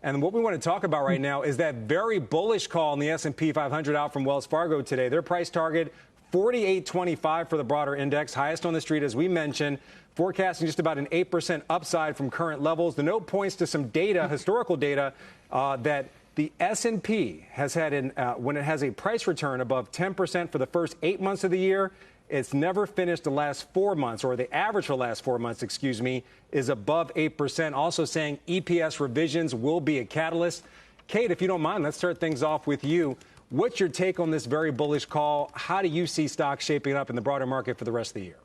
And what we want to talk about right now is that very bullish call in the S&P 500 out from Wells Fargo today. Their price target, 48.25 for the broader index, highest on the street, as we mentioned, forecasting just about an 8% upside from current levels. The note points to some data, historical data, that the S&P has had, when it has a price return above 10% for the first 8 months of the year, it's never finished the last 4 months, or the average for the last 4 months, is above 8%. Also saying EPS revisions will be a catalyst. Kate, if you don't mind, let's start things off with you. What's your take on this very bullish call? How do you see stocks shaping up in the broader market for the rest of the year?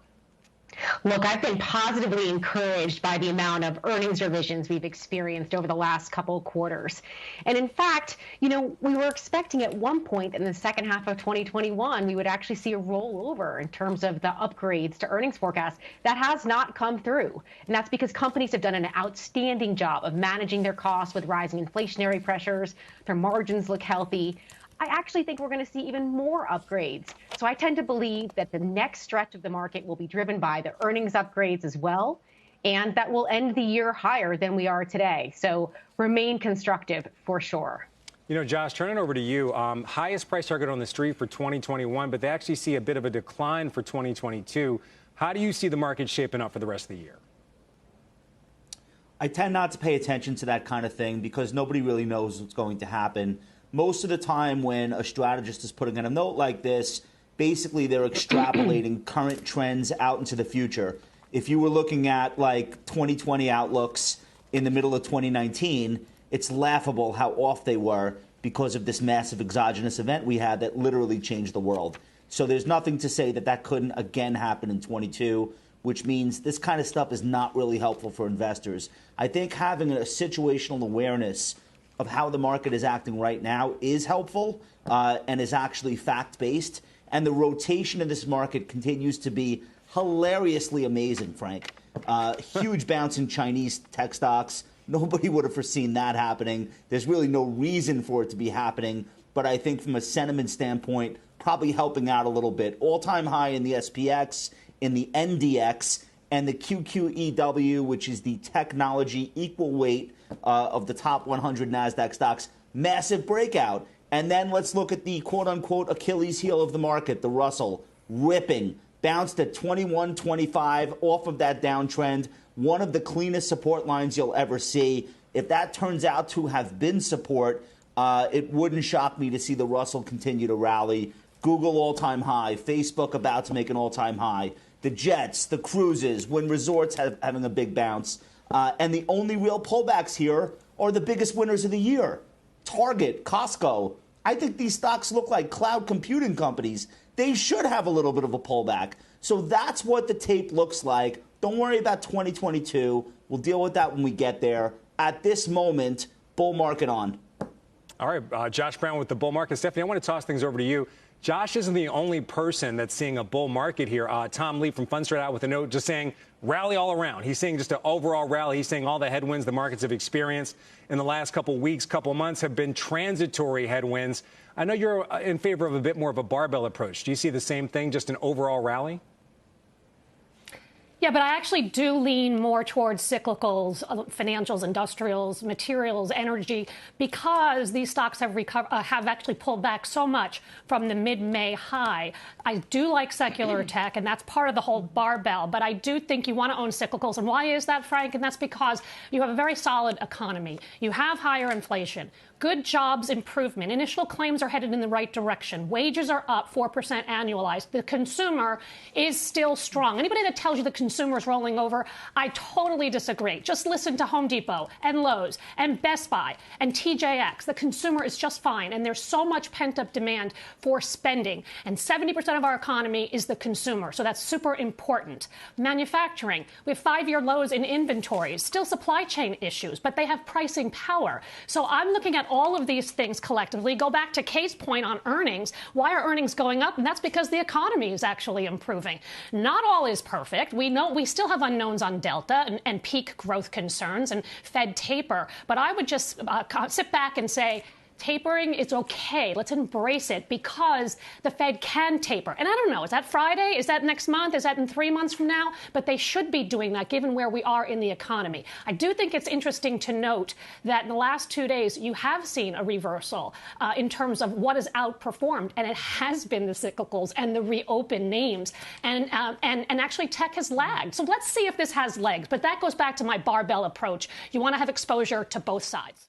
Look, I've been positively encouraged by the amount of earnings revisions we've experienced over the last couple of quarters. And in fact, we were expecting at one point in the second half of 2021, we would actually see a rollover in terms of the upgrades to earnings forecasts. That has not come through. And that's because companies have done an outstanding job of managing their costs with rising inflationary pressures. Their margins look healthy. I actually think we're going to see even more upgrades. So I tend to believe that the next stretch of the market will be driven by the earnings upgrades as well, and that will end the year higher than we are today. So remain constructive for sure. Josh, turning over to you. Highest price target on the street for 2021, but they actually see a bit of a decline for 2022. How do you see the market shaping up for the rest of the year? I tend not to pay attention to that kind of thing because nobody really knows what's going to happen. Most of the time when a strategist is putting in a note like this, basically they're extrapolating current trends out into the future. If you were looking at like 2020 outlooks in the middle of 2019, it's laughable how off they were because of this massive exogenous event we had that literally changed the world. So there's nothing to say that that couldn't again happen in 22, which means this kind of stuff is not really helpful for investors. I think having a situational awareness of how the market is acting right now is helpful and is actually fact-based. And the rotation in this market continues to be hilariously amazing, Frank. Huge bounce in Chinese tech stocks. Nobody would have foreseen that happening. There's really no reason for it to be happening. But I think from a sentiment standpoint, probably helping out a little bit. All-time high in the SPX, in the NDX, and the QQEW, which is the technology equal weight of the top 100 NASDAQ stocks. Massive breakout. And then let's look at the quote-unquote Achilles heel of the market, the Russell, ripping, bounced at 21.25 off of that downtrend, one of the cleanest support lines you'll ever see. If that turns out to have been support, it wouldn't shock me to see the Russell continue to rally. Google all-time high, Facebook about to make an all-time high. The jets, the cruises, when resorts having a big bounce. And the only real pullbacks here are the biggest winners of the year. Target, Costco. I think these stocks look like cloud computing companies. They should have a little bit of a pullback. So that's what the tape looks like. Don't worry about 2022. We'll deal with that when we get there. At this moment, bull market on. All right, Josh Brown with the bull market. Stephanie, I want to toss things over to you. Josh isn't the only person that's seeing a bull market here. Tom Lee from Fundstrat out with a note just saying rally all around. He's saying just an overall rally. He's saying all the headwinds the markets have experienced in the last couple weeks, couple months have been transitory headwinds. I know you're in favor of a bit more of a barbell approach. Do you see the same thing, just an overall rally? Yeah, but I actually do lean more towards cyclicals, financials, industrials, materials, energy, because these stocks have actually pulled back so much from the mid-May high. I do like secular tech, and that's part of the whole barbell. But I do think you want to own cyclicals. And why is that, Frank? And that's because you have a very solid economy. You have higher inflation. Good jobs improvement. Initial claims are headed in the right direction. Wages are up 4% annualized. The consumer is still strong. Anybody that tells you the consumer is rolling over, I totally disagree. Just listen to Home Depot and Lowe's and Best Buy and TJX. The consumer is just fine, and there's so much pent-up demand for spending. And 70% of our economy is the consumer, so that's super important. Manufacturing, we have 5-year lows in inventories. Still supply chain issues, but they have pricing power. So I'm looking at all of these things collectively. Go back to Kay's point on earnings. Why are earnings going up? And that's because the economy is actually improving. Not all is perfect. We know we still have unknowns on Delta and peak growth concerns and Fed taper. But I would just sit back and say, tapering is okay. Let's embrace it because the Fed can taper. And I don't know, is that Friday? Is that next month? Is that in 3 months from now? But they should be doing that given where we are in the economy. I do think it's interesting to note that in the last 2 days, you have seen a reversal in terms of what has outperformed. And it has been the cyclicals and the reopened names. And actually tech has lagged. So let's see if this has legs. But that goes back to my barbell approach. You want to have exposure to both sides.